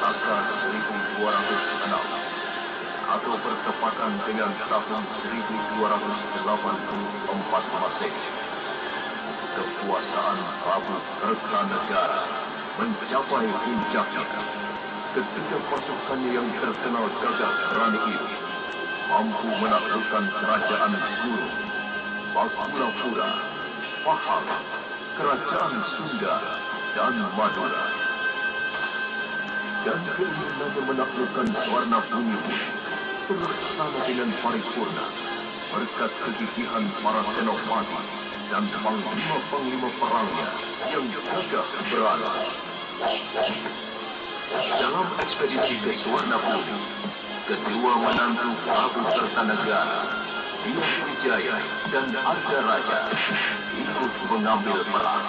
Saka 1206 atau bertepatan dengan tahun 1284 Masehi. Kekuasaan Prabu Kertanegara mencapai puncaknya ketika pasukannya yang terkenal gagah berani itu mampu menaklukkan kerajaan Guru, Bakulapura, Pahang, kerajaan Sunda, dan Madura. Dan keinginannya menaklukkan Swarna Bumi terlaksana dengan paripurna berkat kegigihan para senopati dan panglima-panglima perangnya yang gagah berani. Dalam ekspedisi ke Swarna Bumi, kedua menantu Prabu Kertanegara, Hyang Wijaya dan Ardaraja ikut mengambil perang.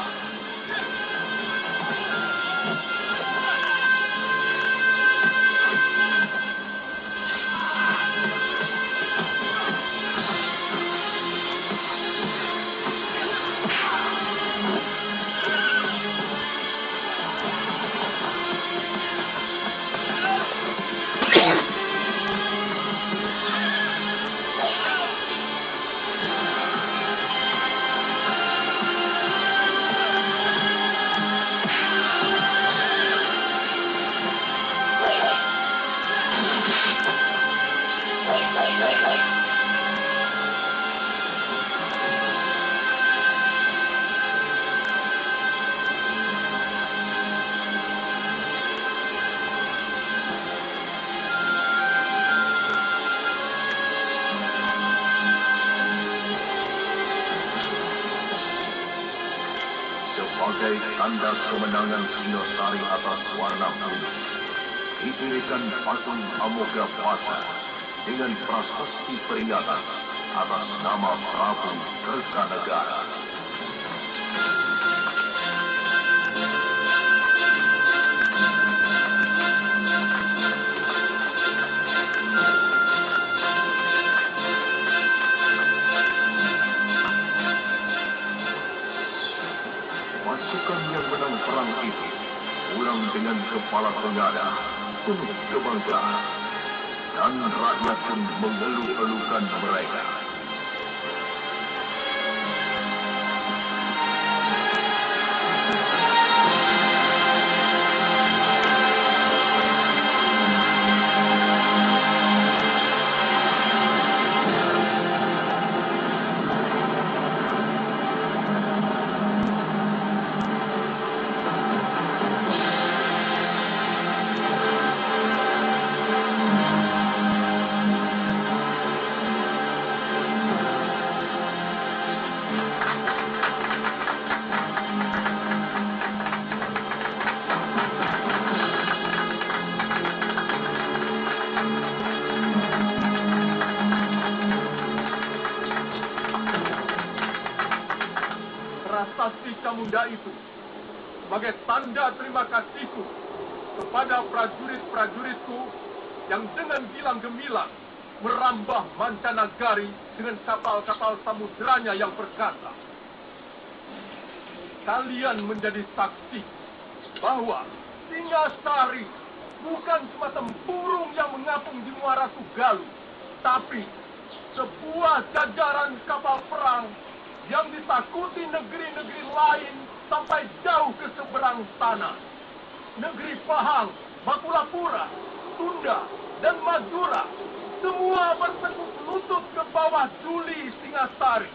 Sebagai tanda kemenangan Singasari atas Swarna Bumi, didirikan patung Amoghapatra dengan prasasti peringatan atas nama Prabu Kertanegara. Pasukan yang menang perang itu pulang dengan kepala tengadah, penuh kebanggaan, dan rakyat pun mengeluh-elukan mereka. Prasasti Camunda itu sebagai tanda terima kasihku kepada prajurit-prajuritku yang dengan gilang gemilang merambah mancanagari dengan kapal-kapal samudranya yang perkasa. Kalian menjadi saksi bahwa Singasari bukan semacam burung yang mengapung di Muara Tugalu, tapi sebuah jajaran kapal perang yang ditakuti negeri-negeri lain sampai jauh ke seberang tanah. Negeri Pahang, Bakulapura, Sunda, dan Madura semua bertekuk lutut ke bawah Juli Singasari.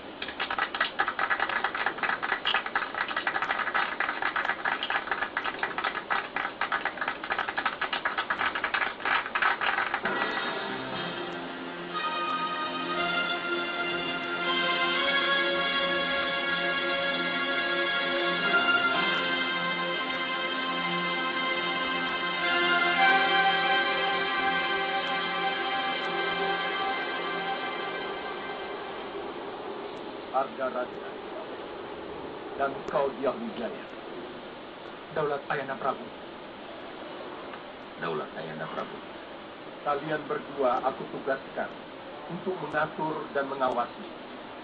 Ardaraja dan kau Hyang Wijaya. Daulat Ayahanda Prabu. Daulat Ayahanda Prabu. Kalian berdua aku tugaskan untuk mengatur dan mengawasi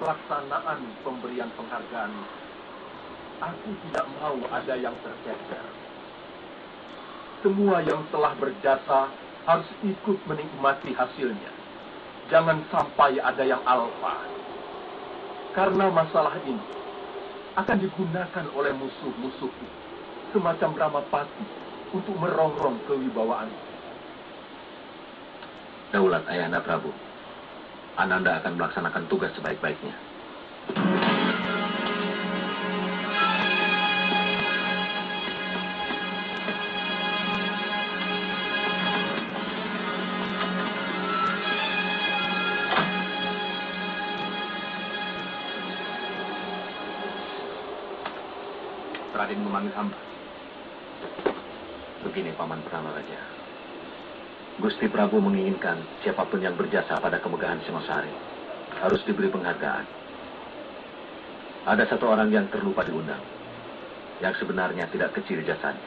pelaksanaan pemberian penghargaan. Aku tidak mau ada yang tercecer. Semua yang telah berjasa harus ikut menikmati hasilnya. Jangan sampai ada yang alpa. Karena masalah ini akan digunakan oleh musuh-musuh semacam Ramapati untuk merongrong kewibawaan. Daulat Ayahanda Prabu, Ananda akan melaksanakan tugas sebaik-baiknya. Raden memanggil hamba. Begini, Paman Purnama Raja. Gusti Prabu menginginkan siapapun yang berjasa pada kemegahan Singosari harus diberi penghargaan. Ada satu orang yang terlupa diundang, yang sebenarnya tidak kecil jasanya.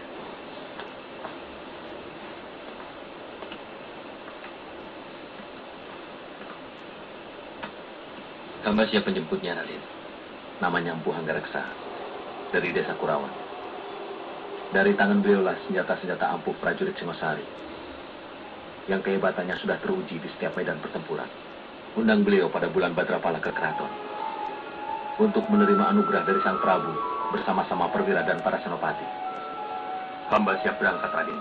Hamba siap menjemputnya, Raden. Namanya Empu Hanggareksa, dari desa Kurawan. Dari tangan beliaulah senjata-senjata ampuh prajurit Singosari, yang kehebatannya sudah teruji di setiap medan pertempuran. Undang beliau pada bulan Badrapala ke keraton, untuk menerima anugerah dari Sang Prabu bersama-sama perwira dan para senopati. Hamba siap berangkat, Raden.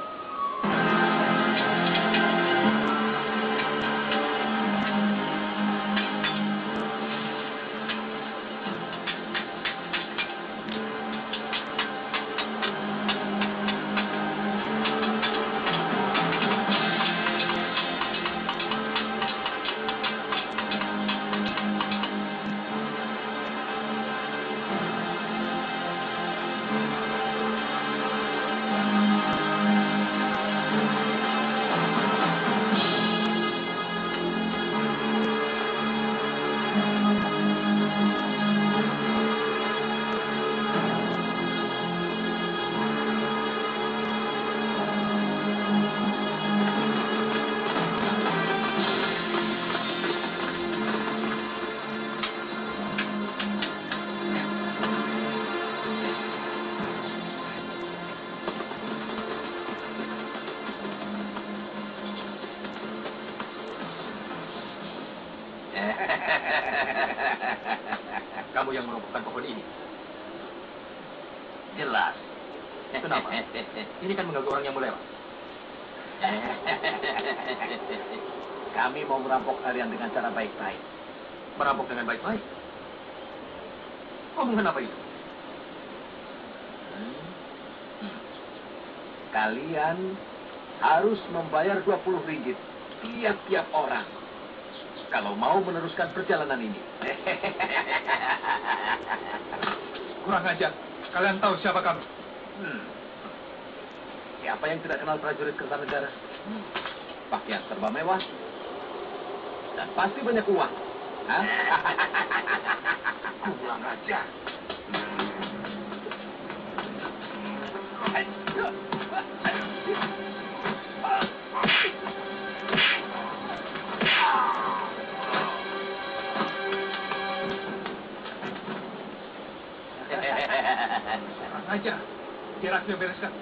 Kamu yang merobohkan pohon ini? Jelas. Kenapa? Ini kan mengganggu orang yang mau lewat. Kami mau merampok kalian dengan cara baik-baik. Merampok dengan baik-baik? Omongan apa itu? Kalian harus membayar 20 ringgit tiap-tiap orang kalau mau meneruskan perjalanan ini. Kurang ajar. Kalian tahu siapa kami? Siapa yang tidak kenal prajurit Kertanegara? Pakaian serba mewah dan pasti banyak uang. Hah? Kurang ajar. Kurang ajar. Biar aku yang bereskan.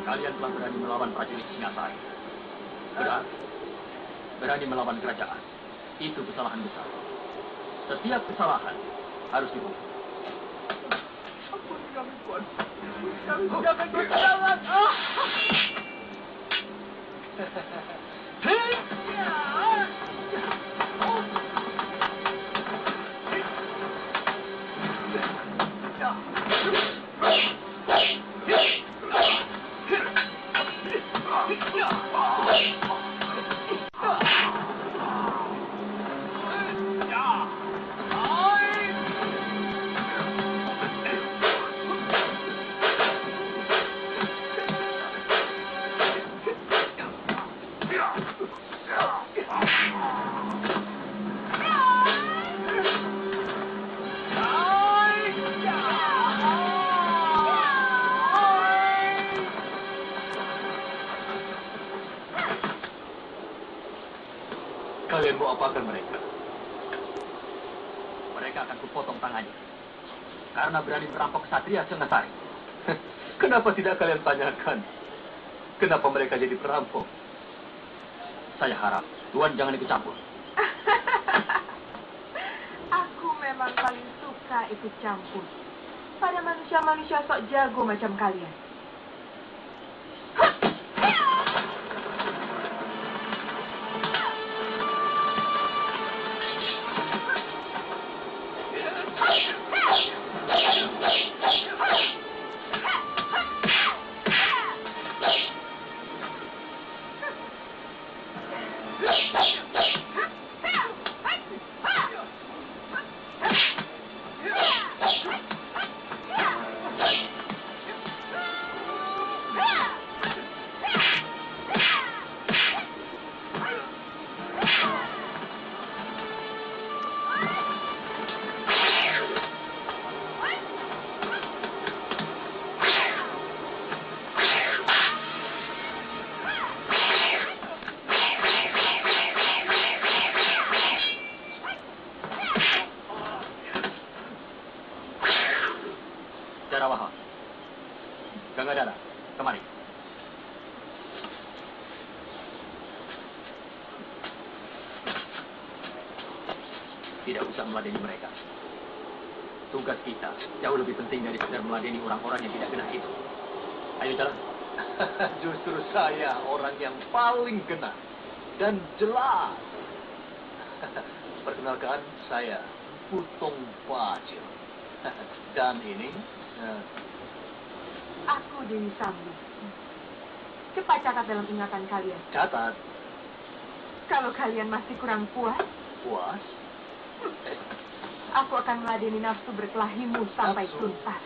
Kalian telah berani melawan prajurit Singasari. Benar, berani melawan kerajaan. Itu kesalahan besar. Setiap kesalahan harus dihukum. Ampuni kami, Tuan. Kami jangan bersalah. Kalian mau apakan mereka? Mereka akan kupotong tangannya. Karena berani merampok Ksatria Singasari. Kenapa tidak kalian tanyakan? Kenapa mereka jadi perampok? Saya harap Tuan jangan ikut campur. Aku memang paling suka ikut campur pada manusia-manusia sok jago macam kalian. Jarawaha, Gangadara, kemari. Tidak usah meladeni mereka. Tugas kita jauh lebih penting dari sekedar meladeni orang-orang yang tidak kena itu. Ayo jalan. Justru saya orang yang paling kena dan jelas. Perkenalkan, saya Putong Pacil. Dan ini Aku Dewi Sambi. Cepat catat dalam ingatan kalian. catat. Kalau kalian masih kurang puas, aku akan meladeni nafsu berkelahimu sampai Nafsu. tuntas.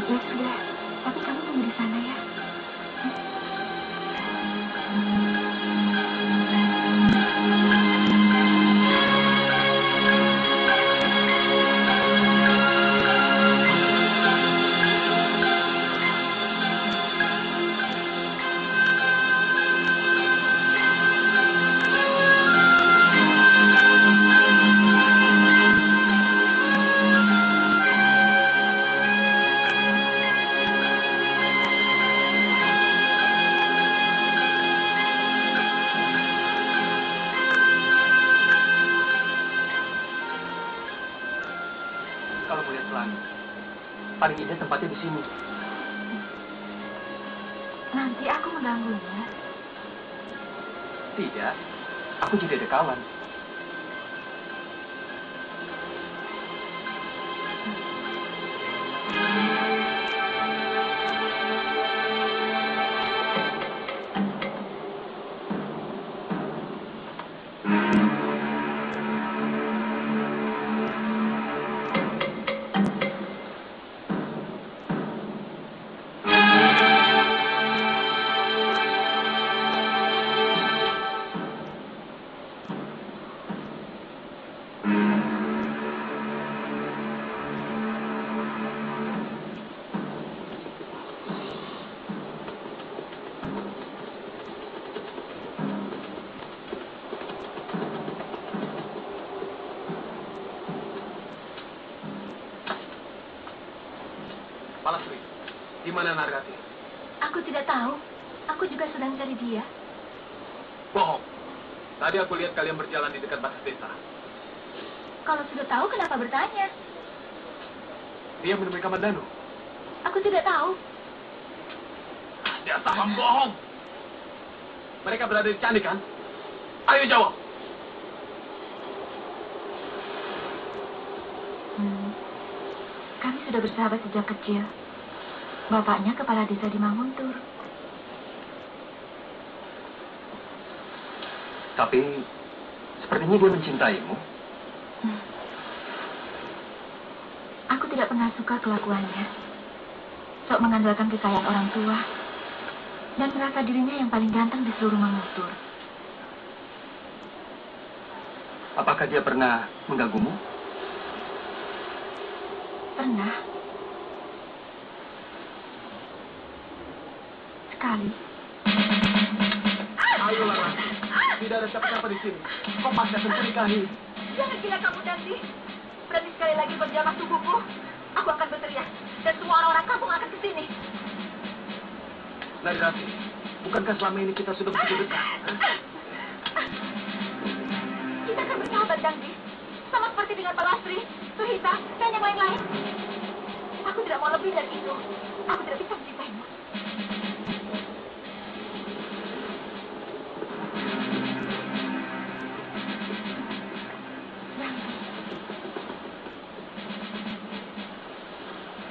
Ya sudah, tapi kamu tunggu di sana ya. Kalau melihat pelangi, paling indah tempatnya di sini. Nanti aku mengganggunya. Tidak, aku jadi ada kawan. mana Nargati? Aku tidak tahu. Aku juga sedang cari dia. Bohong. Tadi aku lihat kalian berjalan di dekat batas desa. Kalau sudah tahu, kenapa bertanya? Dia menemui Kamandanu. Aku tidak tahu. Dasar pembohong. Mereka berada di candi kan? Ayo jawab. Kami sudah bersahabat sejak kecil. Bapaknya kepala desa di Manguntur. Tapi sepertinya dia mencintaimu. Aku tidak pernah suka kelakuannya. Sok mengandalkan kekayaan orang tua. Dan merasa dirinya yang paling ganteng di seluruh Manguntur. Apakah dia pernah mengganggumu? Pernah. Sekali. Ayolah, Rati. Tidak ada siapa-siapa di sini. Kau pasti akan menikahi. Jangan gila kamu, Dandi. Berani sekali lagi menjamah tubuhku. Aku akan berteriak. Dan semua orang-orang kampung akan ke sini. Nargati, bukankah selama ini kita sudah begitu dekat? Kita akan bersahabat, Dandi. Sama seperti dengan Pak Lastri, Suhita, dan yang lain-lain. Aku tidak mau lebih dari itu. Aku tidak bisa mencintaimu.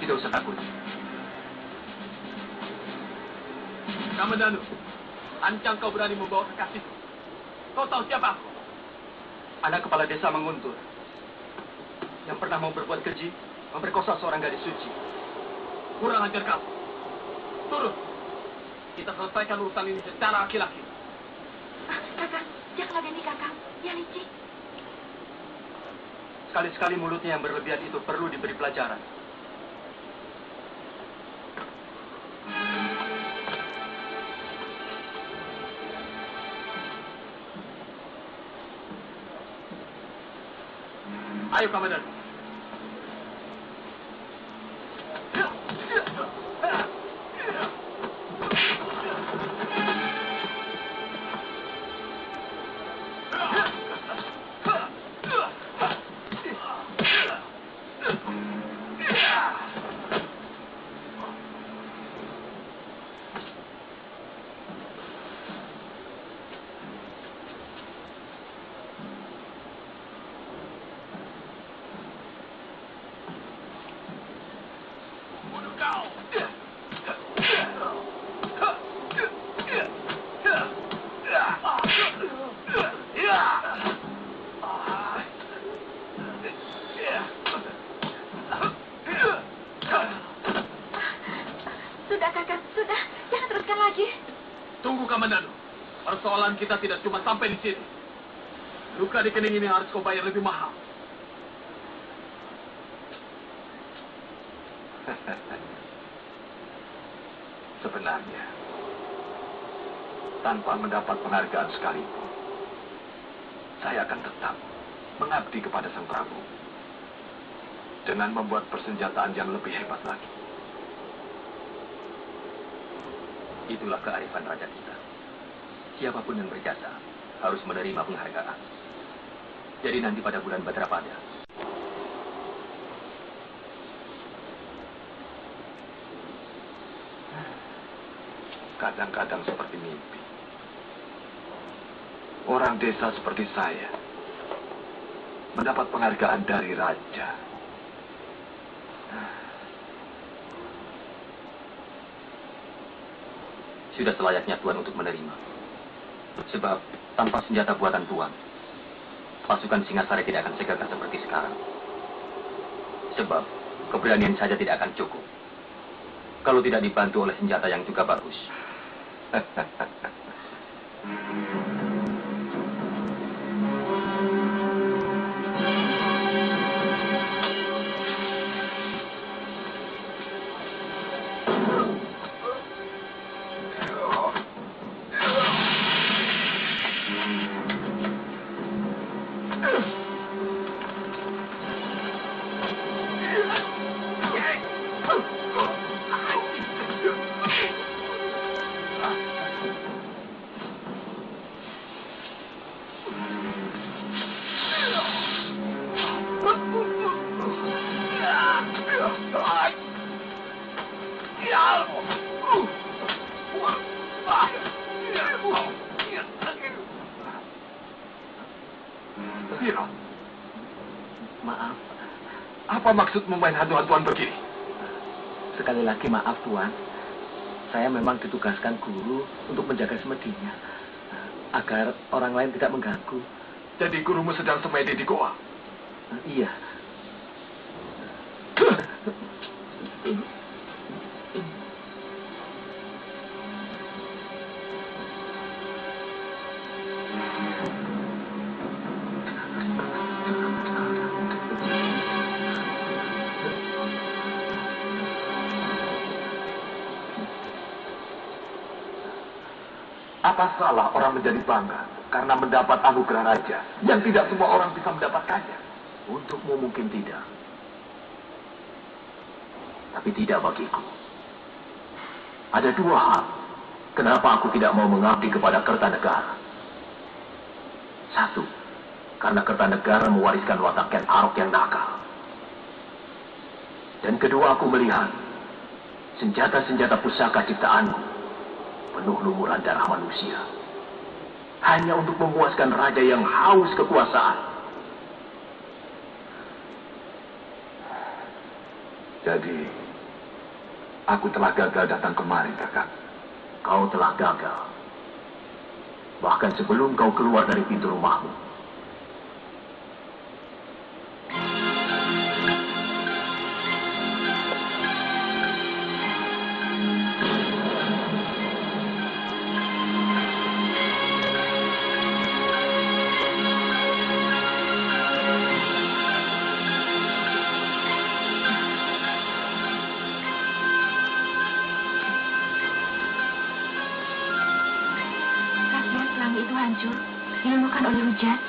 Tidak usah takut. Kamandanu, ancang kau berani membawa kekasihku. Kau tahu siapa aku? Anak kepala desa Manguntur yang pernah mau berbuat keji, memperkosa seorang gadis suci. Kurang ajar kau. Turun. Kita selesaikan urusan ini secara laki-laki. Kakak, jangan ladeni kakak. Dia licik. Sekali-sekali mulutnya yang berlebihan itu perlu diberi pelajaran. Ayo, Kamandanu. Sudah kakak, sudah. Jangan teruskan lagi. Tunggu, Kamandanu. Persoalan kita tidak cuma sampai di sini. Luka di kening ini harus kau bayar lebih mahal. Sebenarnya, tanpa mendapat penghargaan sekalipun, saya akan tetap mengabdi kepada Sang Prabu dengan membuat persenjataan yang lebih hebat lagi. Itulah kearifan raja kita. Siapapun yang berjasa harus menerima penghargaan. Jadi nanti pada bulan Badrapada, kadang-kadang seperti mimpi. Orang desa seperti saya mendapat penghargaan dari raja. Sudah selayaknya Tuan untuk menerima. Sebab tanpa senjata buatan Tuan, pasukan Singasari tidak akan segagah seperti sekarang. Sebab keberanian saja tidak akan cukup kalau tidak dibantu oleh senjata yang juga bagus. Hiro, Maaf. apa maksudmu main hantu-hantuan begini? Sekali lagi maaf, Tuan. Saya memang ditugaskan guru untuk menjaga semedinya. Agar orang lain tidak mengganggu. Jadi gurumu sedang semedi di goa? Iya. Apa salah orang menjadi bangga karena mendapat anugerah raja yang tidak semua orang bisa mendapatkannya? Untukmu mungkin tidak. Tapi tidak bagiku. Ada dua hal kenapa aku tidak mau mengabdi kepada Kertanegara. Satu, karena Kertanegara mewariskan watak Ken Arok yang nakal. Dan kedua, aku melihat senjata-senjata pusaka ciptaanku penuh lumuran darah manusia. Hanya untuk memuaskan raja yang haus kekuasaan. Jadi, aku telah gagal datang kemari, kakak. Kau telah gagal. Bahkan sebelum kau keluar dari pintu rumahmu. Hancur, diluluhkan oleh hujan.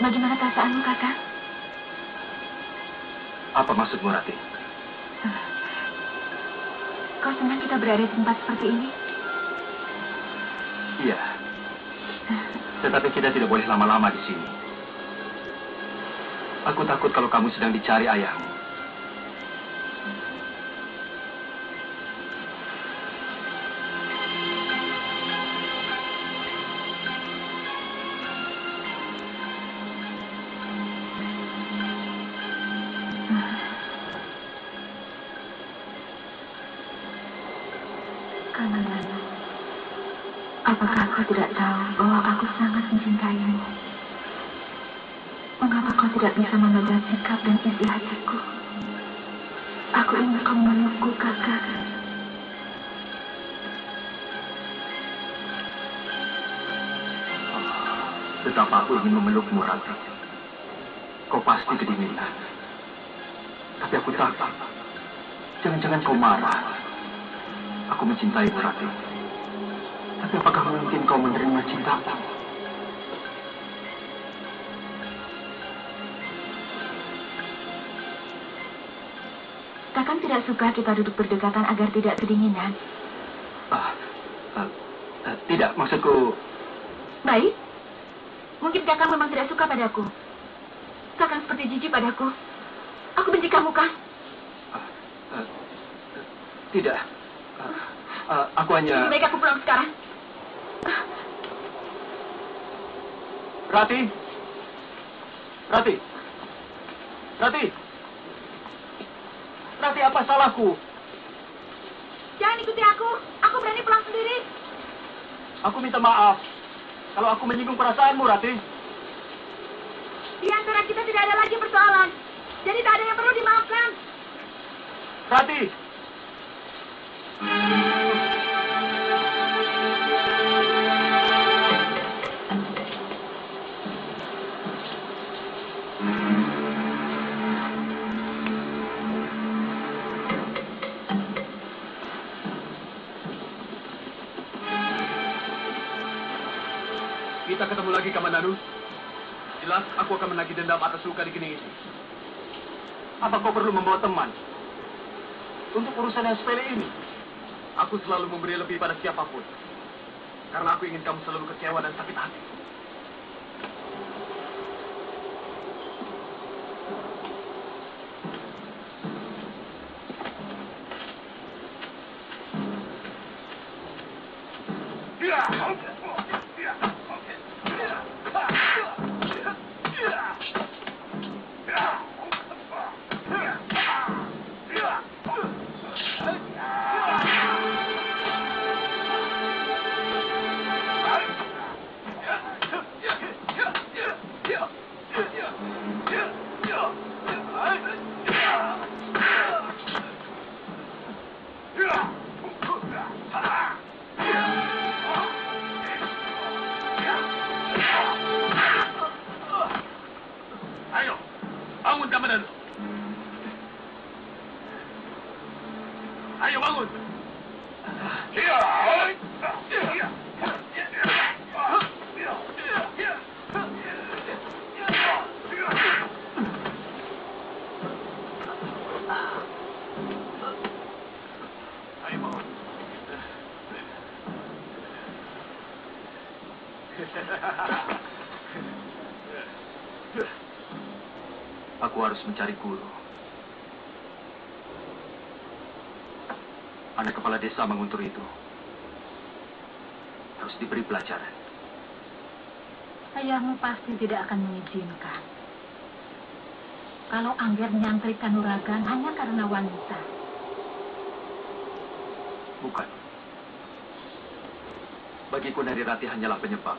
Bagaimana perasaanmu, kakak? Apa maksudmu, Rati? Kau senang kita berada di tempat seperti ini? Iya. Tetapi kita tidak boleh lama-lama di sini. Aku takut kalau kamu sedang dicari ayahmu. Apakah kau tidak tahu bahwa aku sangat mencintaimu? Mengapa kau tidak bisa menebak sikap dan isi hatiku? Aku ingin kau memelukku, kakak. Betapa aku ingin memelukmu, Rati. Kau pasti kedinginan. Tapi aku takut. Jangan-jangan kau marah. Aku mencintaimu, Rati. Tapi apakah mungkin kau menerima cintaku? Kakang tidak suka kita duduk berdekatan agar tidak kedinginan. Tidak, maksudku... Baik. Mungkin kakang memang tidak suka padaku. Kakang seperti jijik padaku. Aku benci kamu, kan? Tidak. Aku hanya... Lebih baik aku pulang sekarang. Rati! Rati! Rati! Rati, apa salahku? Jangan ikuti aku. Aku berani pulang sendiri. Aku minta maaf. Kalau aku menyinggung perasaanmu, Rati. Di antara kita tidak ada lagi persoalan. Jadi tak ada yang perlu dimaafkan. Rati! Kita ketemu lagi, Kamandanu. Jelas aku akan menagih dendam atas luka di kening ini. Apa kau perlu membawa teman? Untuk urusan yang sepele ini, aku selalu memberi lebih pada siapapun. Karena aku ingin kamu selalu kecewa dan sakit hati. Dia! Ayo, bangun Kamandanu. Ayo bangun. Ayo bangun. Aku harus mencari guru. Anak kepala desa menguntur itu harus diberi pelajaran. Ayahmu pasti tidak akan mengizinkan. Kalau Angger menyantri Kanuragan hanya karena wanita. Bukan. Bagiku Narirati hanyalah penyebab.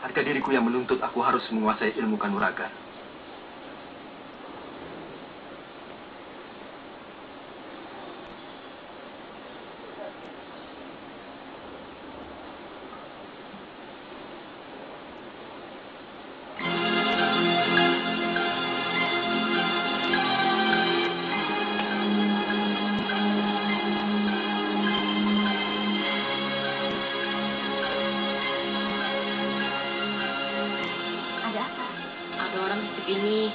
Harga diriku yang menuntut aku harus menguasai ilmu Kanuragan. Ada orang titip ini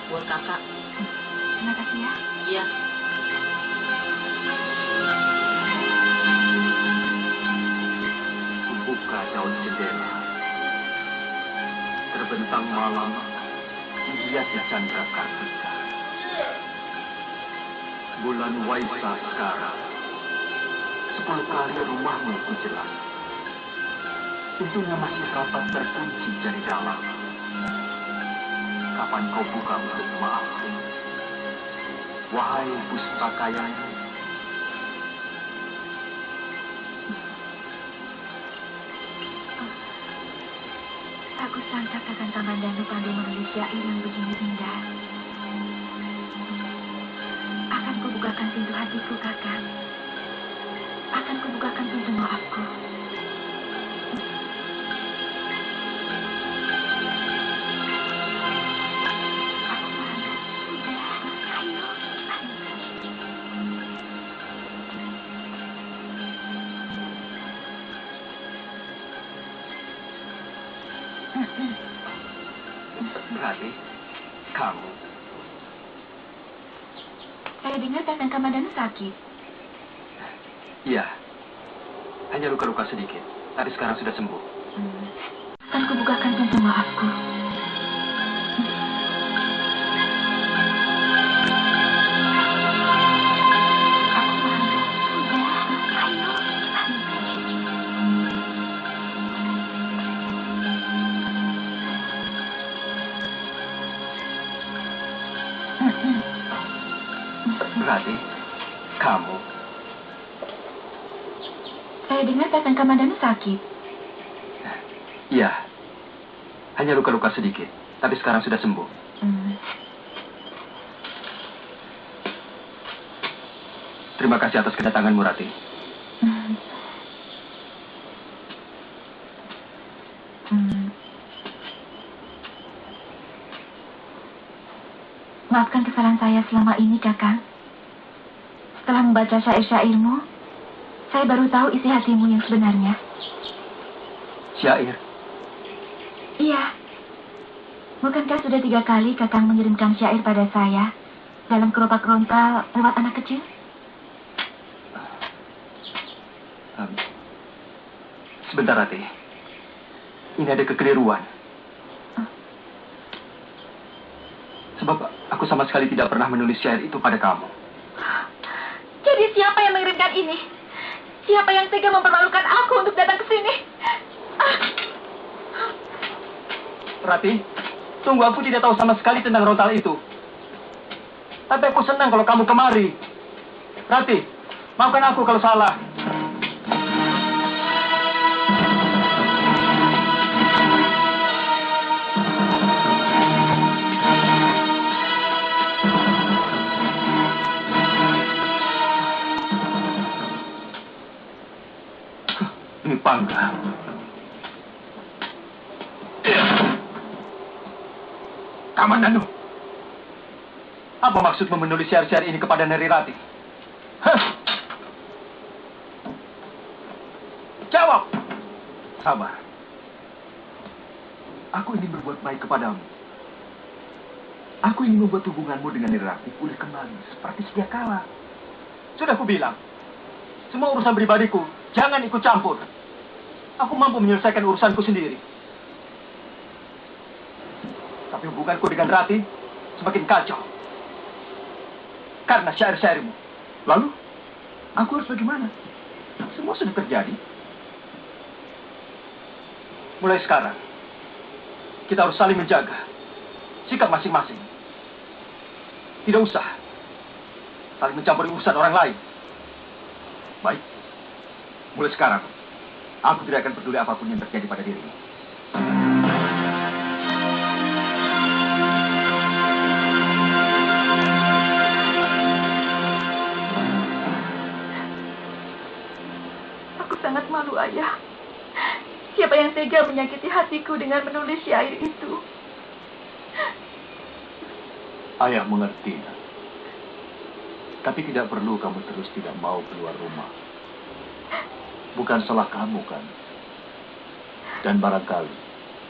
buat kakak. Terima kasih ya. Iya. Buka daun jendela. Terbentang malam dihiasi chandra kartika. Bulan Waisak sekarang 10 kali rumahmu ku jelas. Pintunya masih rapat terkunci dari dalam. Kapan kau buka untuk maaf? Wahai Pustakayana. Aku sangka Kakang Kamandanu pandai menulis syair yang begini indah. Akan kubukakan pintu hatiku, Kakang. Akan kubukakan pintu maafku. Berarti kamu. Saya dengar Kakang Kamandanu sakit. Iya. Hanya luka-luka sedikit. Tapi sekarang sudah sembuh. Akan kubukakan pintu maafku. Berarti kamu. Saya dengar Kakang Kamandanu sakit. Iya. Hanya luka-luka sedikit. Tapi sekarang sudah sembuh. Terima kasih atas kedatanganmu, Rati. Maafkan kesalahan saya selama ini, Kakang. Setelah membaca syair-syairmu, saya baru tahu isi hatimu yang sebenarnya. Syair? Iya. Bukankah sudah 3 kali Kakang mengirimkan syair pada saya dalam keropak rontal lewat anak kecil? Sebentar, Rati. Ini ada kekeliruan. Sebab aku sama sekali tidak pernah menulis syair itu pada kamu. Jadi siapa yang mengirimkan ini? Siapa yang tega mempermalukan aku untuk datang ke sini? Rati, tunggu, aku tidak tahu sama sekali tentang rontal itu. Tapi aku senang kalau kamu kemari. Rati, maafkan aku kalau salah. Ini Pangga. Kamandanu, apa maksudmu menulis syair-syair ini kepada Neri Rati? Hah? Jawab! Sabar. Aku ingin berbuat baik kepadamu. Aku ingin membuat hubunganmu dengan Neri Rati pulih kembali seperti sedia kala. Sudah aku bilang, semua urusan pribadiku jangan ikut campur. Aku mampu menyelesaikan urusanku sendiri. Tapi hubunganku dengan Rati semakin kacau. Karena syair-syairmu. Lalu, aku harus bagaimana? Semua sudah terjadi. Mulai sekarang, kita harus saling menjaga sikap masing-masing. Tidak usah saling mencampuri urusan orang lain. Baik, mulai sekarang, aku tidak akan peduli apapun yang terjadi pada dirimu. Aku sangat malu, Ayah. Siapa yang tega menyakiti hatiku dengan menulis syair itu? Ayah mengerti, Nak. Tapi tidak perlu kamu terus tidak mau keluar rumah. Bukan salah kamu, kan? Dan barangkali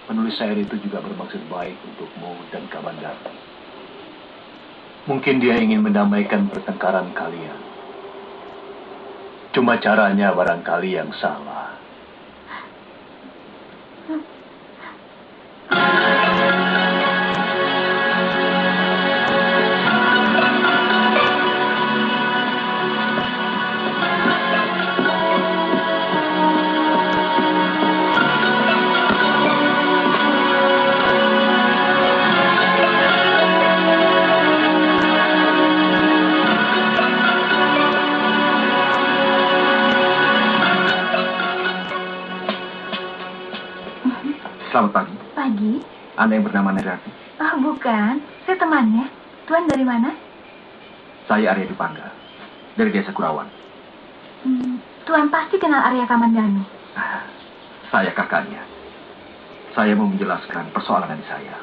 penulis syair itu juga bermaksud baik untukmu dan Kamandanu. Mungkin dia ingin mendamaikan pertengkaran kalian. Cuma caranya barangkali yang salah. Selamat pagi. Pagi? Anda yang bernama Neri Rati? Ah, bukan. Saya temannya. Tuan dari mana? Saya Arya Dipangga, dari Desa Kurawan. Tuan pasti kenal Arya Kamandanu. Saya kakaknya. Saya mau menjelaskan persoalan saya.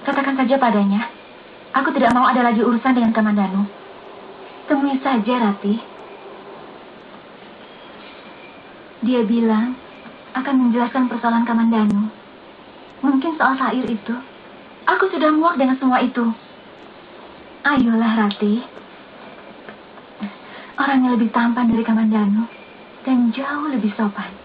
Katakan saja padanya. Aku tidak mau ada lagi urusan dengan Kamandanu. Temui saja, Rati. Dia bilang akan menjelaskan persoalan Kamandanu. Mungkin soal syair itu. Aku sudah muak dengan semua itu. Ayolah, Rati. Orangnya lebih tampan dari Kamandanu dan jauh lebih sopan.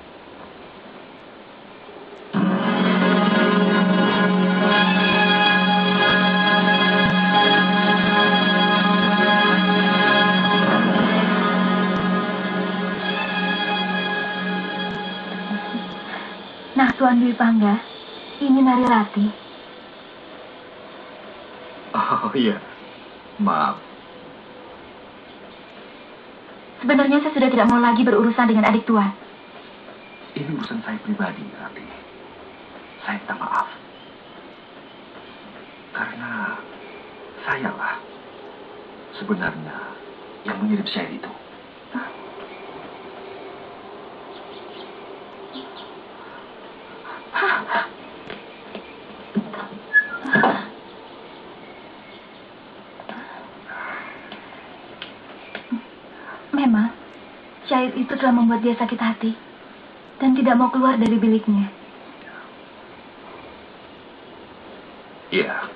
Nah, Tuan Dwi Pangga, ini Nari Rati. Oh iya, maaf. Sebenarnya saya sudah tidak mau lagi berurusan dengan adik Tuan. Ini urusan saya pribadi, Rati. Saya minta maaf. Karena sayalah sebenarnya yang mengirim syair itu. Memang, syair itu telah membuat dia sakit hati dan tidak mau keluar dari biliknya. Iya.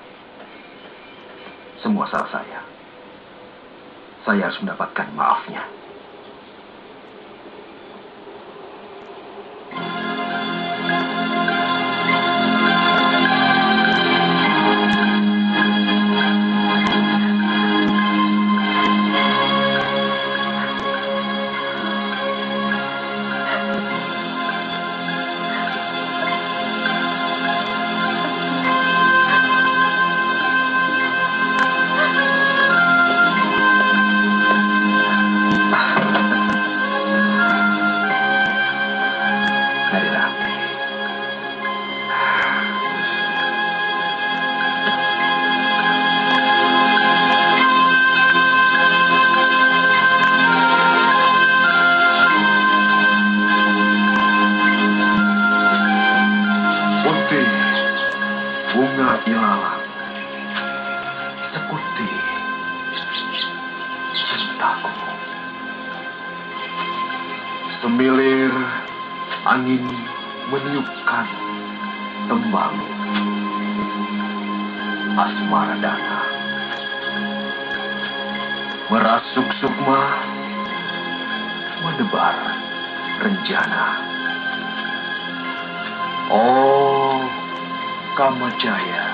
Semua salah saya. Saya harus mendapatkan maafnya. ilalang, sekuti, cintaku. Semilir angin meniupkan tembang asmara dana, merasuk sukma, menebar rencana. Oh Kamajaya,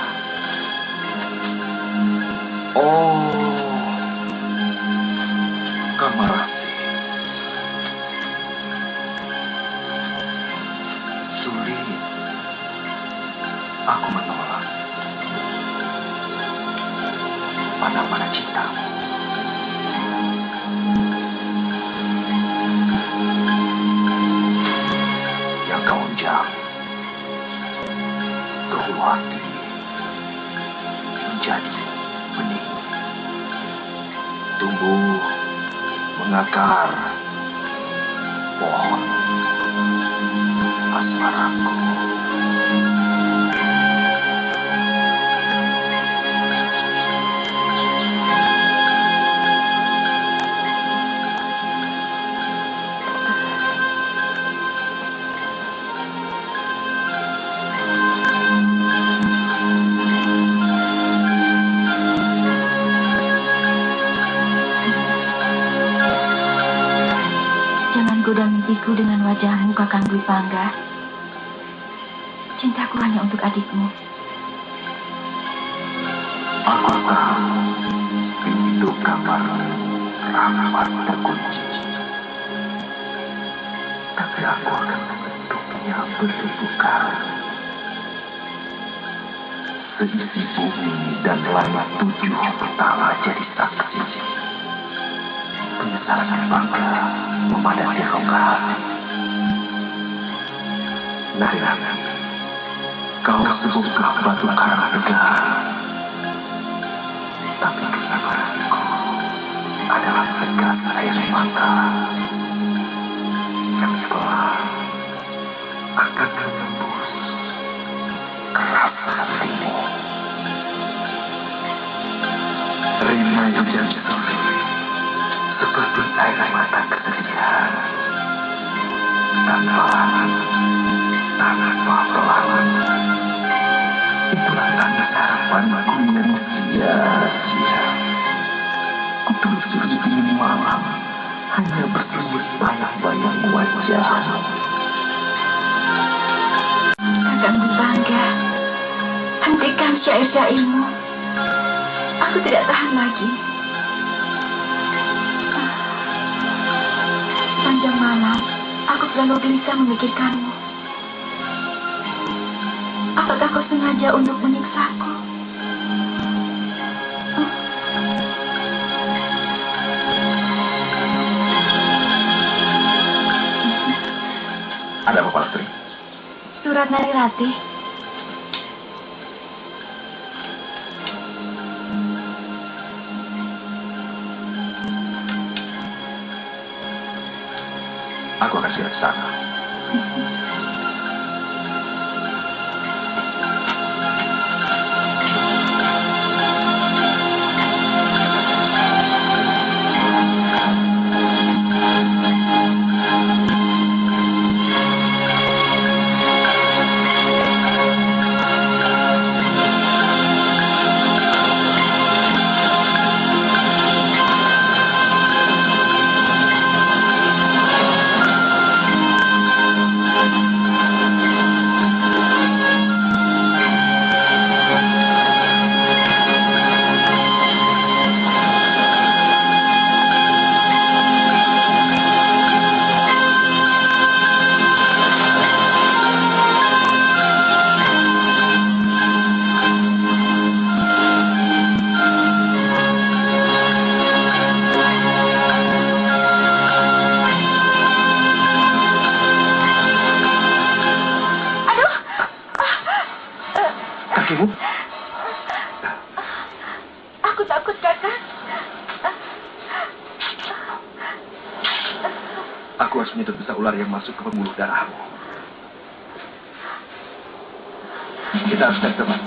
oh Kamarati, sulit aku menolak panah-panah cintamu. Yang kau unjam ke hulu hati menjadi benih, tumbuh mengakar pohon asmaraku. Goda mimpiku dengan wajahmu, Kakang Dwi Pangga. Cintaku hanya untuk adikmu. Apakah pintu kamar rapat terkunci? Tapi aku akan mengetuknya berdebuka. Seisi bumi dan langit 7 petala jadi saksi. Penyesalan bangga memadati rongga hati. Narinan, kau sebuah batu karang tegar, tapi kesabaranku adalah segas air mata yang setelah akan menembus keras hatimu. Rina hujan sore seperti air mata kesedihan, tanpa pelangan. Itulah tanda harapanku yang sia-sia. Kutelusuri dingin malam, hanya berselimut bayang-bayang wajahmu. Kakang Dwi Pangga, hentikan syair-syairmu. Aku tidak tahan lagi. Sepanjang malam, aku selalu gelisah memikirkanmu. Apakah kau sengaja untuk menyiksaku? Ada apa, Palastri? Surat Narirati. Aku akan segera ke sana. kakimu? Aku takut, Kakak. Aku harus menyedot bisa ular yang masuk ke pembuluh darahmu. Kita harus cari teman.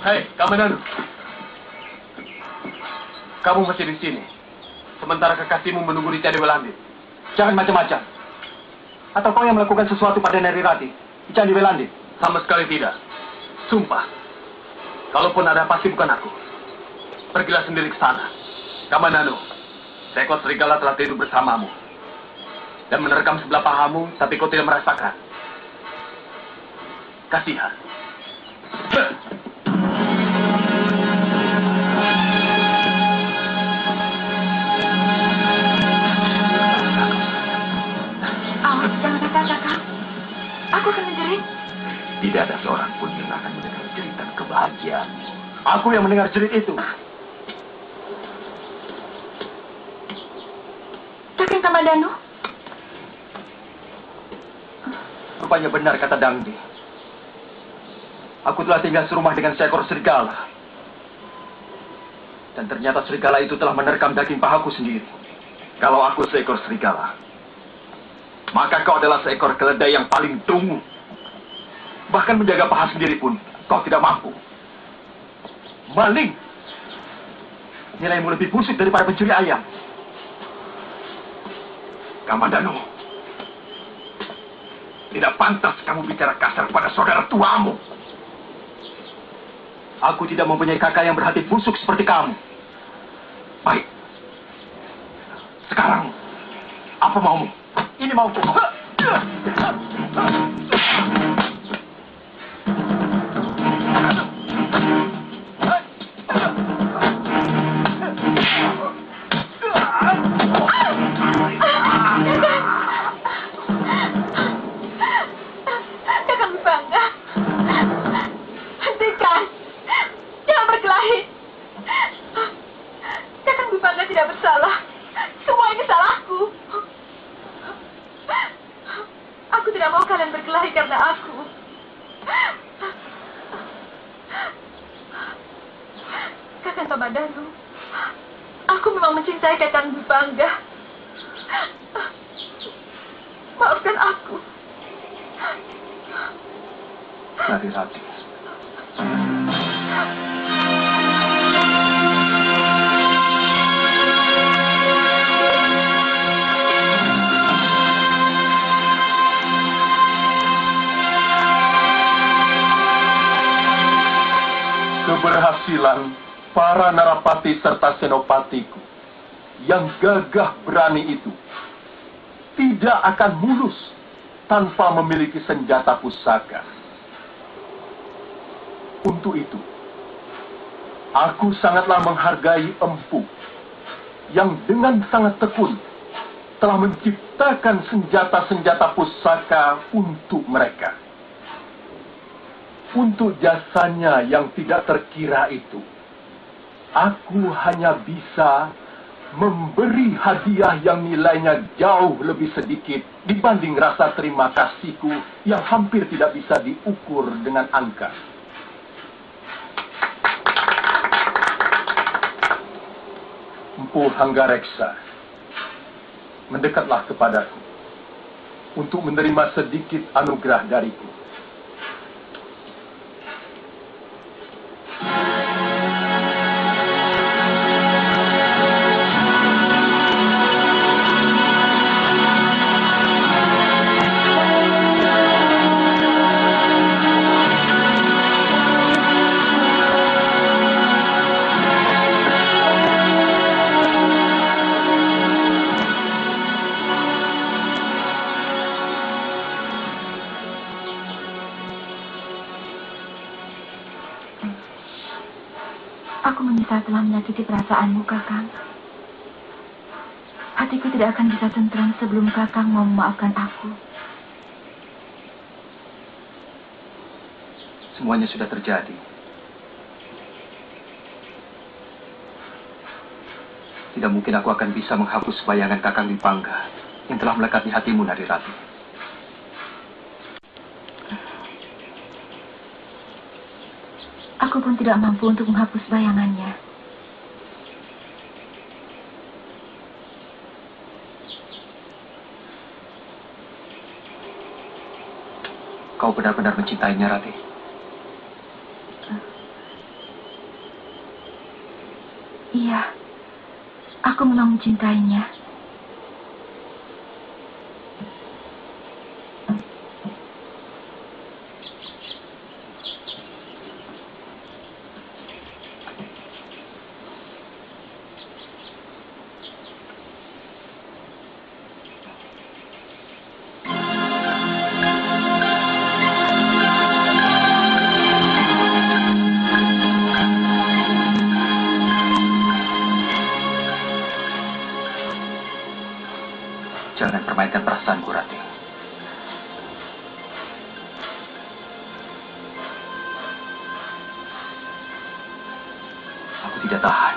Hei, Kamandanu. Kamu masih di sini. Sementara kekasihmu menunggu di Candi Welandit. Jangan macam-macam. Atau kau yang melakukan sesuatu pada Narirati di Candi Welandit? Sama sekali tidak. Sumpah. Kalaupun ada pasti bukan aku. Pergilah sendiri ke sana. Kamandanu, seekor serigala telah tidur bersamamu. Dan menerkam sebelah pahamu, tapi kau tidak merasakan. Kasihan. Awas, jangan kakak. Aku akan menjerit. Tidak ada seorang pun yang akan mendengar jeritan kebahagiaan. Aku yang mendengar jerit itu. Kakang Kamandanu. Rupanya benar kata Dangdi. Aku telah tinggal serumah dengan seekor serigala. Dan ternyata serigala itu telah menerkam daging pahaku sendiri. Kalau aku seekor serigala, maka kau adalah seekor keledai yang paling dungu. Bahkan menjaga paha sendiri pun kau tidak mampu. Maling! Nilaimu lebih busuk daripada pencuri ayam. Kamandanu, tidak pantas kamu bicara kasar pada saudara tuamu. Aku tidak mempunyai kakak yang berhati busuk seperti kamu. Baik. Sekarang, apa maumu? Ini mauku. Kakang Bangga. Hentikan. Jangan berkelahi. Kakang Bangga tidak bersalah. Semua ini salahku. Aku tidak mau kalian berkelahi karena aku. Kakang Kamandanu, aku memang mencintai Kakang Bangga. Maafkan aku. Narirati. Keberhasilan para narapati serta senopatiku yang gagah berani itu tidak akan mulus tanpa memiliki senjata pusaka. Untuk itu, aku sangatlah menghargai Empu yang dengan sangat tekun telah menciptakan senjata-senjata pusaka untuk mereka. Untuk jasanya yang tidak terkira itu, aku hanya bisa memberi hadiah yang nilainya jauh lebih sedikit dibanding rasa terima kasihku yang hampir tidak bisa diukur dengan angka. Empu Hanggareksa, mendekatlah kepadaku untuk menerima sedikit anugerah dariku. Aku menyesal telah menyakiti perasaanmu, Kakang. Hatiku tidak akan bisa tentram sebelum Kakang mau memaafkan aku. Semuanya sudah terjadi. Tidak mungkin aku akan bisa menghapus bayangan Kakang Dipangga yang telah melekat di hatimu, Narirati. Aku pun tidak mampu untuk menghapus bayangannya. Kau benar-benar mencintainya, Rati. Iya, aku memang mencintainya. Jangan permainkan perasaanku, Ratih. Aku tidak tahan.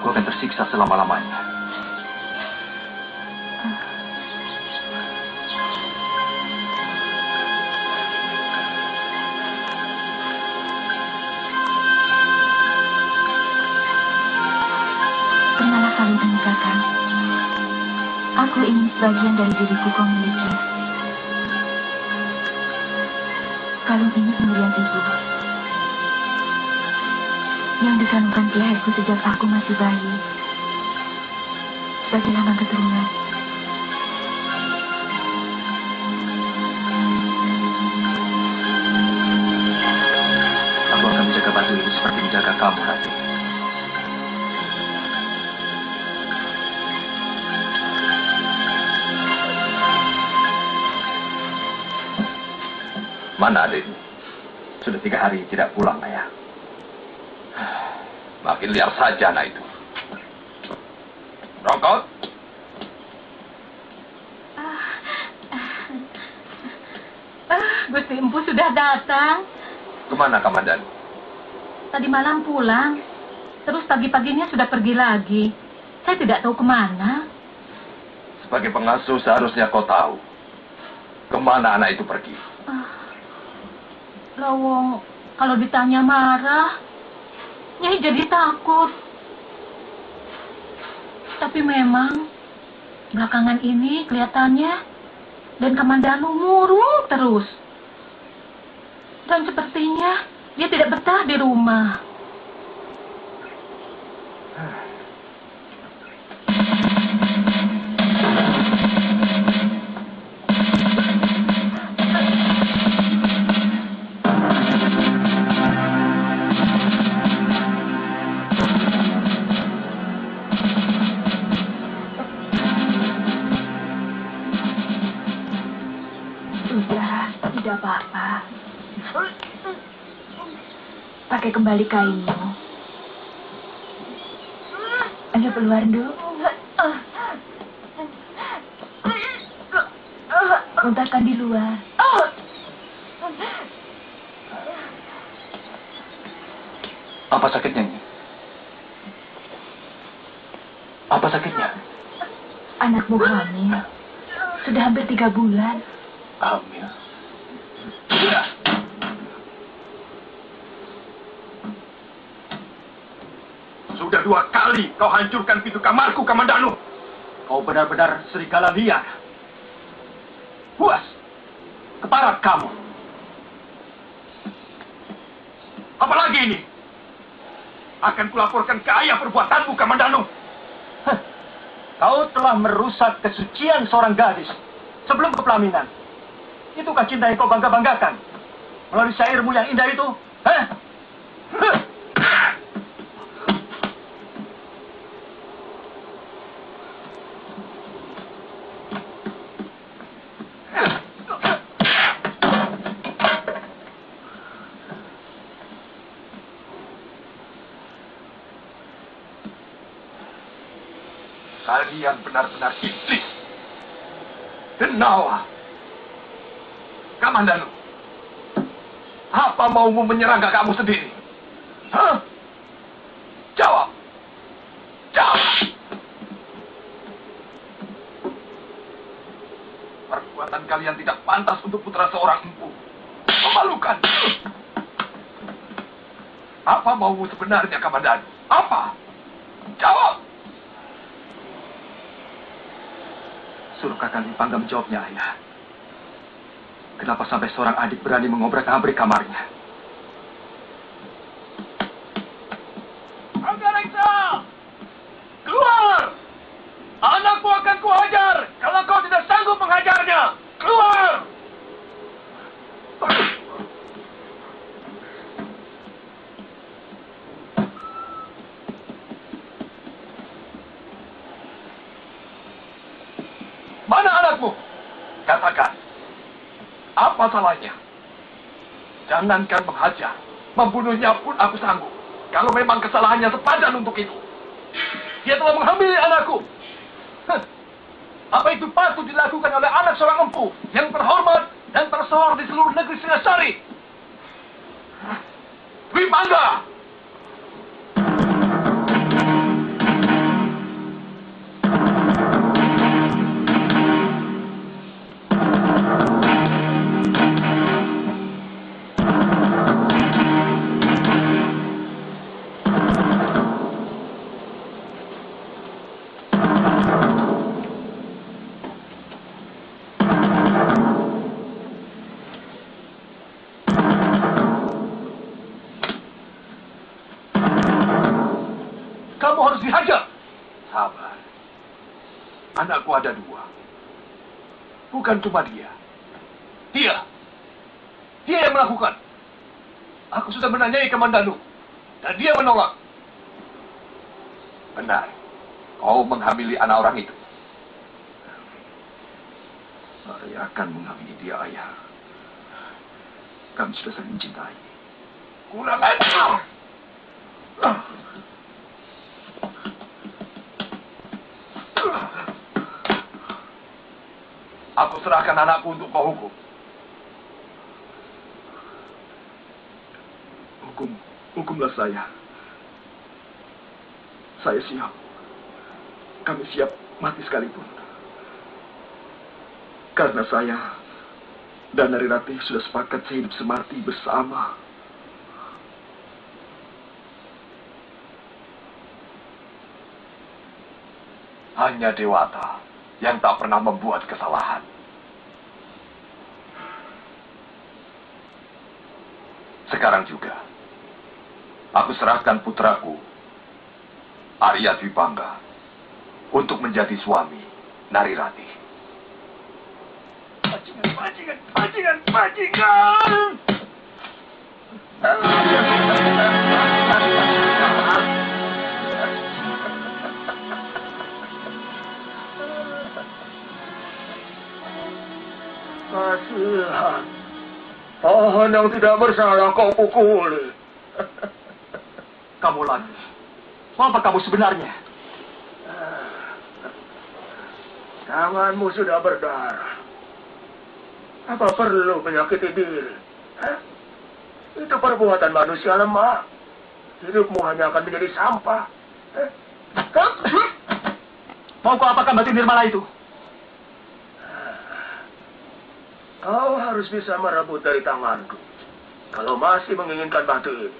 Aku akan tersiksa selama-lamanya. Terimalah kalung ini, Kakang. Aku ingin sebagian dari diriku kau miliki. Kalung ini pemberian ibu yang dikanungkan di leherku sejak aku masih bayi. Sebagai lambang keturunan. Aku akan menjaga batu ini seperti menjaga kamu, Ratih. Mana adikmu? Sudah 3 hari tidak pulang, Ayah. Makin liar saja anak itu. Rongkot. Gusti Empu sudah datang. Kemana Kamandan? Tadi malam pulang. Terus pagi-paginya sudah pergi lagi. Saya tidak tahu kemana. Sebagai pengasuh seharusnya kau tahu kemana anak itu pergi. Lawong, kalau ditanya marah, Nyai jadi takut. Tapi memang belakangan ini kelihatannya dan Kamandanu murung terus. Dan sepertinya dia tidak betah di rumah. Tidak apa-apa. Pakai kembali kainmu. Ayo keluar dulu. Muntahkan di luar. Apa sakitnya ini? Apa sakitnya? Anakmu hamil. Sudah hampir 3 bulan. Hamil. Sudah 2 kali kau hancurkan pintu kamarku, Kamandanu. Kau benar-benar serigala liar. Puas, keparat kamu. Apalagi ini? Akan kulaporkan ke ayah perbuatanmu, Kamandanu. Kau telah merusak kesucian seorang gadis sebelum kepelaminan. Itukah cinta yang kau bangga-banggakan melalui syairmu yang indah itu? Kalian benar-benar iblis. Denawa. Kamandanu, apa maumu menyerang kakakmu sendiri? Hah? Jawab. Jawab. Perbuatan kalian tidak pantas untuk putra seorang empu. Memalukan. Apa maumu sebenarnya, Kamandanu? Apa? Jawab. Suruh Kakang Dipangga menjawabnya, Ayah. Kenapa sampai seorang adik berani mengobrak-abrik kamarnya? apa salahnya? Jangankan menghajar, membunuhnya pun aku sanggup. Kalau memang kesalahannya sepadan untuk itu. Dia telah menghamili anakku. Apa itu patut dilakukan oleh anak seorang empu yang terhormat dan tersohor di seluruh negeri Singasari? Dwi Pangga! Dihajar. Sabar. Anakku ada dua. Bukan cuma dia. Dia yang melakukan. Aku sudah menanyai Kamandanu. Dan dia menolak. Benar. Kau menghamili anak orang itu. Saya akan menghamili dia, ayah. Kami sudah saling mencintai. Kurang ajar! Aku serahkan anakku untuk kau hukum. Hukumlah saya. Saya siap. Kami siap mati sekalipun. Karena saya dan Narirati sudah sepakat sehidup semati bersama. Hanya Dewata yang tak pernah membuat kesalahan. Sekarang juga, aku serahkan putraku, Arya Dwi Pangga, untuk menjadi suami Narirati. Bajingan! Kasihan. Pohon yang tidak bersalah kau pukuli. Kamu lagi. Apa kamu sebenarnya? Tanganmu sudah berdarah. Apa perlu menyakiti diri? Itu perbuatan manusia lemah. Hidupmu hanya akan menjadi sampah. Mau kau apakan batu nirmala itu? Kau harus bisa merebut dari tanganku. Kalau masih menginginkan batu ini.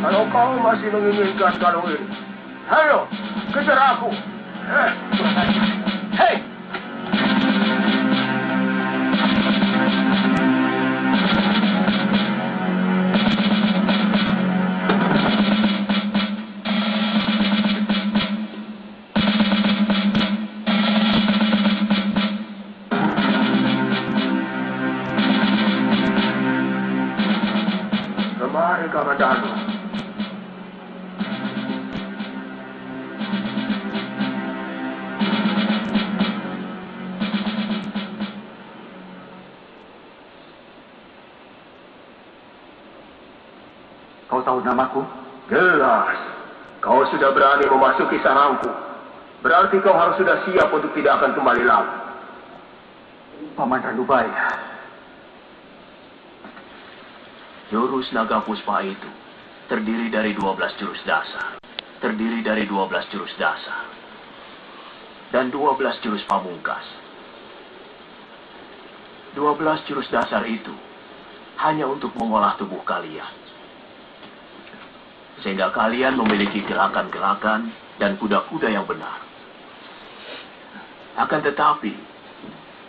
Kalau kau masih menginginkan kalung ini, ayo, kejar aku. Hei! Kemari, Kamandanu. Kau tahu namaku? Jelas. Kau sudah berani memasuki sarangku. Berarti kau harus sudah siap untuk tidak akan kembali lagi. Paman Ranubaya. Jurus Naga Puspa itu terdiri dari 12 jurus dasar. Terdiri dari 12 jurus dasar. Dan 12 jurus pamungkas. 12 jurus dasar itu hanya untuk mengolah tubuh kalian. Sehingga kalian memiliki gerakan-gerakan dan kuda-kuda yang benar. Akan tetapi,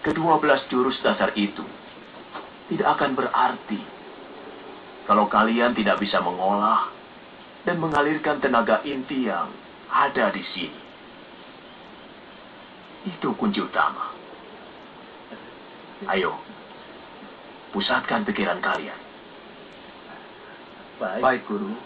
ke-12 jurus dasar itu tidak akan berarti kalau kalian tidak bisa mengolah dan mengalirkan tenaga inti yang ada di sini. Itu kunci utama. Ayo, pusatkan pikiran kalian. Baik, Guru.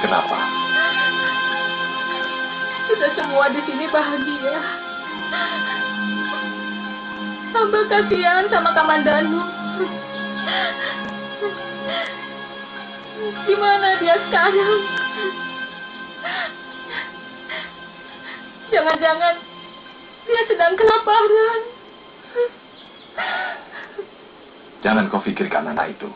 Kenapa? Kita semua di sini bahagia. Tambah kasihan sama Kamandanu. Di mana dia sekarang? Jangan-jangan dia sedang kelaparan. Jangan kau pikirkan anak itu.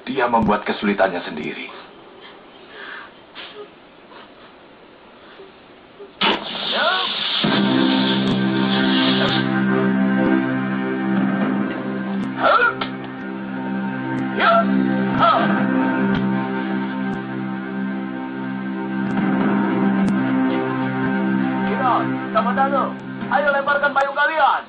Dia membuat kesulitannya sendiri. Kamandanu, ayo lemparkan payung kalian.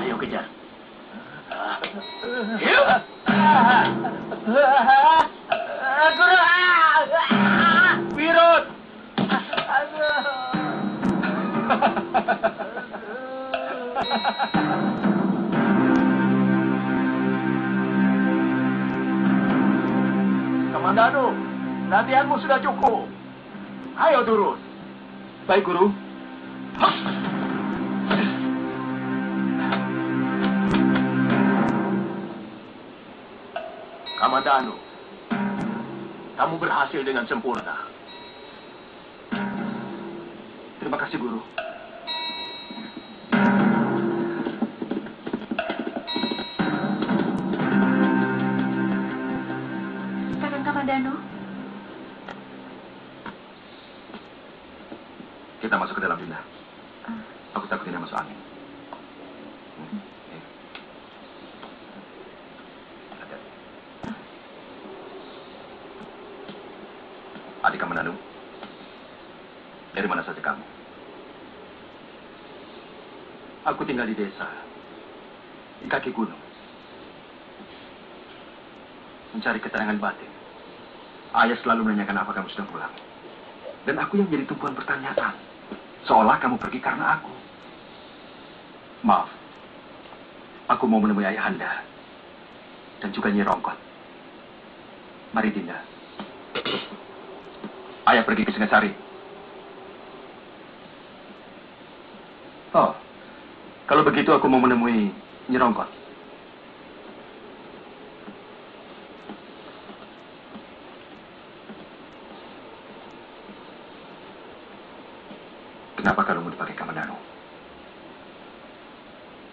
Ayo kejar. Wirut! Kamandanu, latihanmu sudah cukup. Ayo turun. Baik, Guru. Kamandanu, kamu berhasil dengan sempurna. Terima kasih, Guru. Kakang Kamandanu, Kita masuk ke dalam, Dinda. Aku takut Dinda masuk angin. Adik Kamandanu, dari mana saja kamu? Aku tinggal di desa, di kaki gunung. Mencari keterangan batin. Ayah selalu menanyakan apa kamu sudah pulang. Dan aku yang jadi tumpuan pertanyaan. Seolah kamu pergi karena aku. Maaf. Aku mau menemui Ayahanda. Dan juga Nyi Rongkot. Mari, Dinda. Ayah pergi ke Singasari. Oh, kalau begitu aku mau menemui Nyi Rongkot. Kenapa kalau mau dipakai Kamandanu?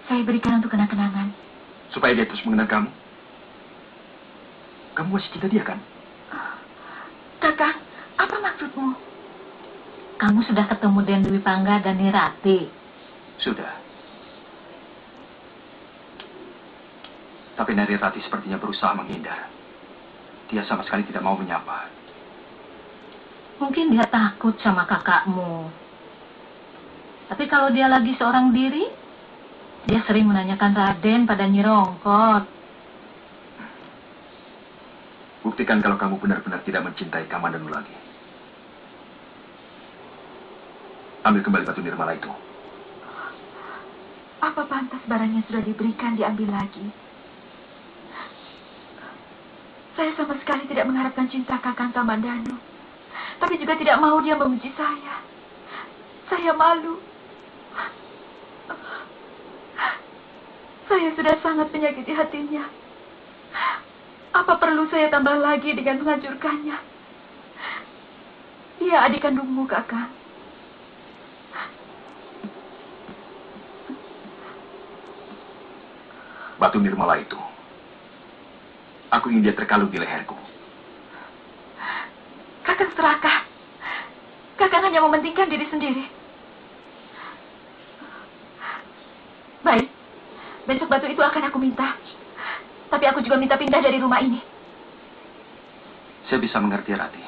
saya berikan untuk kenang-kenangan. Supaya dia terus mengenal kamu? Kamu masih cinta dia, kan? Kakang, apa maksudmu? Kamu sudah ketemu dengan Dewi Pangga dan Nirati? Sudah. Tapi Narirati sepertinya berusaha menghindar. Dia sama sekali tidak mau menyapa. Mungkin dia takut sama kakakmu. Tapi kalau dia lagi seorang diri, dia sering menanyakan Raden pada Nyi Rongkot. Buktikan kalau kamu benar-benar tidak mencintai Kamandanu lagi. Ambil kembali batu nirmala itu. Apa pantas barangnya sudah diberikan diambil lagi? Saya sama sekali tidak mengharapkan cinta Kakang Kamandanu. Tapi juga tidak mau dia membenci saya. Saya malu. Saya sudah sangat menyakiti hatinya. Apa perlu saya tambah lagi dengan menghancurkannya? Dia adik kandungmu, Kakang. Batu nirmala itu. Aku ingin dia terkalung di leherku. Kakang serakah. Kakang hanya mementingkan diri sendiri. Baik. Besok batu itu akan aku minta. Tapi aku juga minta pindah dari rumah ini. Saya bisa mengerti, Rati.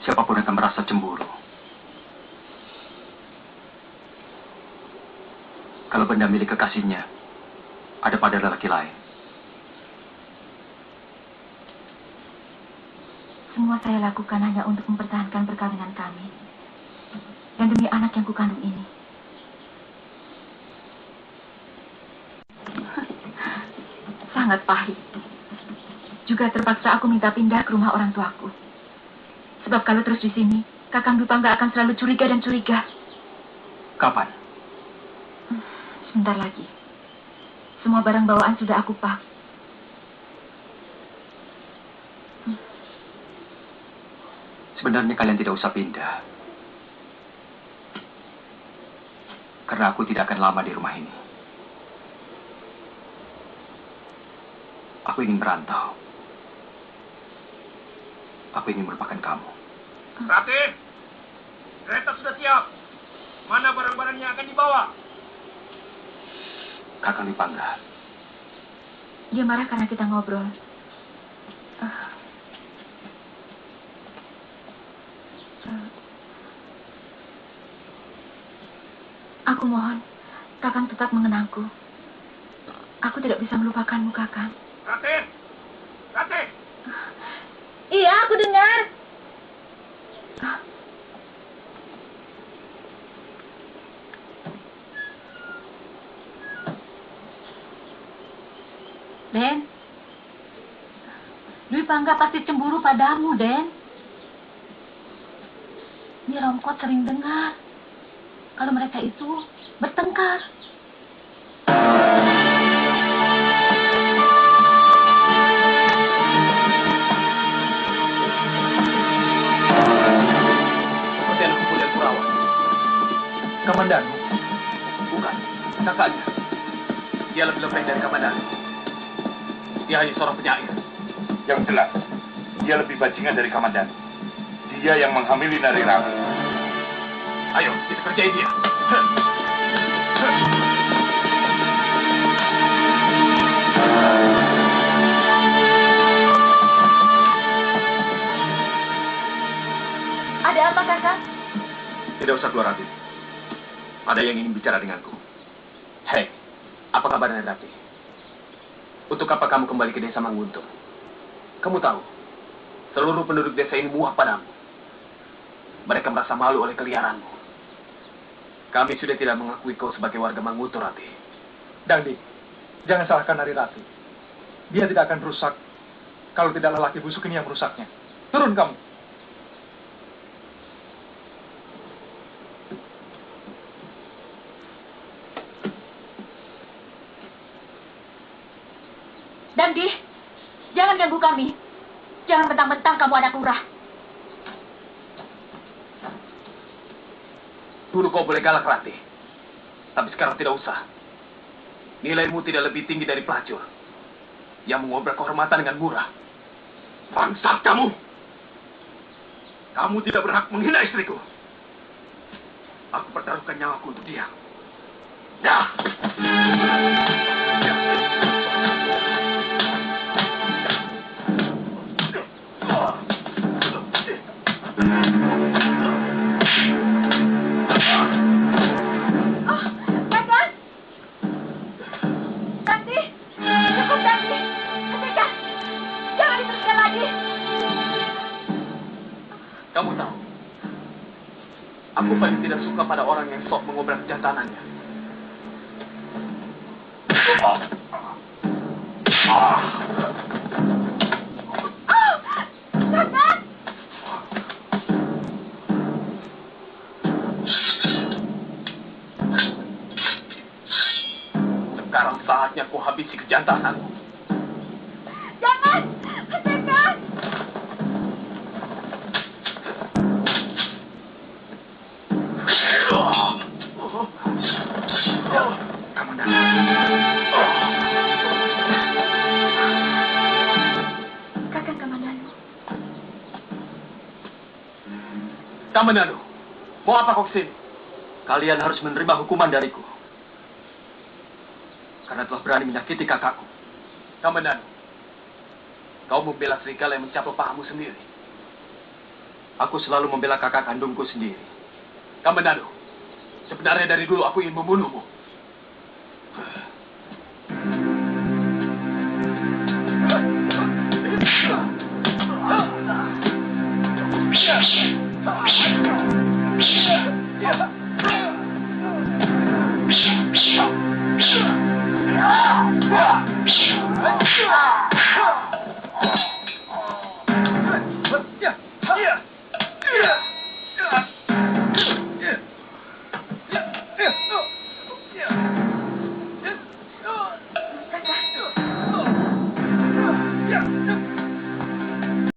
Siapapun akan merasa cemburu kalau benda milik kekasihnya ada pada lelaki lain. Semua saya lakukan hanya untuk mempertahankan perkawinan kami. Dan demi anak yang kukandung ini. Sangat pahit. Juga terpaksa aku minta pindah ke rumah orang tuaku. Sebab kalau terus di sini, Kakang Dupangga akan selalu curiga dan curiga. Kapan? Sebentar lagi. Semua barang bawaan sudah aku pak. Sebenarnya kalian tidak usah pindah. Karena aku tidak akan lama di rumah ini. Aku ingin merantau. Aku ingin melupakan kamu. Rati, kereta sudah siap. Mana barang-barangnya akan dibawa? Kakang Dipangga. Dia marah karena kita ngobrol. Aku mohon, Kakang tetap mengenangku. Aku tidak bisa melupakanmu, Kakang. Rati! Rati! Iya, aku dengar. Den, Dwi Pangga pasti cemburu padamu, Den. Ini Romkot sering dengar kalau mereka itu bertengkar. Seperti anak muda Kurawan. Kamandanu. Bukan, kakaknya. Dia lebih lembek dari Kamandanu. Dia hanya seorang penyair. Yang jelas, dia lebih bajingan dari Kamandanu. Dia yang menghamili Nari Rati. Ayo, kita kerjain dia. Ada apa, Kakak? Tidak usah keluar, Rati. Ada yang ingin bicara denganku. Hei, apa kabarnya, Rati? Untuk apa kamu kembali ke desa Manguntung? Kamu tahu, seluruh penduduk desa ini muak padamu. Mereka merasa malu oleh keliaranmu. Kami sudah tidak mengakui kau sebagai warga Manguntung, Rati. Dangdi, jangan salahkan Nari Rati. Dia tidak akan rusak kalau tidak lelaki busuk ini yang merusaknya. Turun kamu. Dangdi, jangan ganggu kami. Jangan mentang-mentang kamu anak lurah. Dulu kau boleh galak, Rati. Tapi sekarang tidak usah. Nilaimu tidak lebih tinggi dari pelacur yang mengobrol kehormatan dengan murah. Bangsat kamu! Kamu tidak berhak menghina istriku. Aku pertaruhkan nyawaku untuk dia. Ya! Kamu tahu, aku paling tidak suka pada orang yang sok mengobrak kejantanannya. Sekarang saatnya ku habisi kejantananmu. Jangan! Hentikan! Kakang Kamandanu. Kamandanu, mau apa kau kesini? Kalian harus menerima hukuman dariku. karena telah berani menyakiti kakakku. Kamandanu, kau membela serigala yang mencapai pahamu sendiri. Aku selalu membela kakak kandungku sendiri. Kamandanu, sebenarnya dari dulu aku ingin membunuhmu.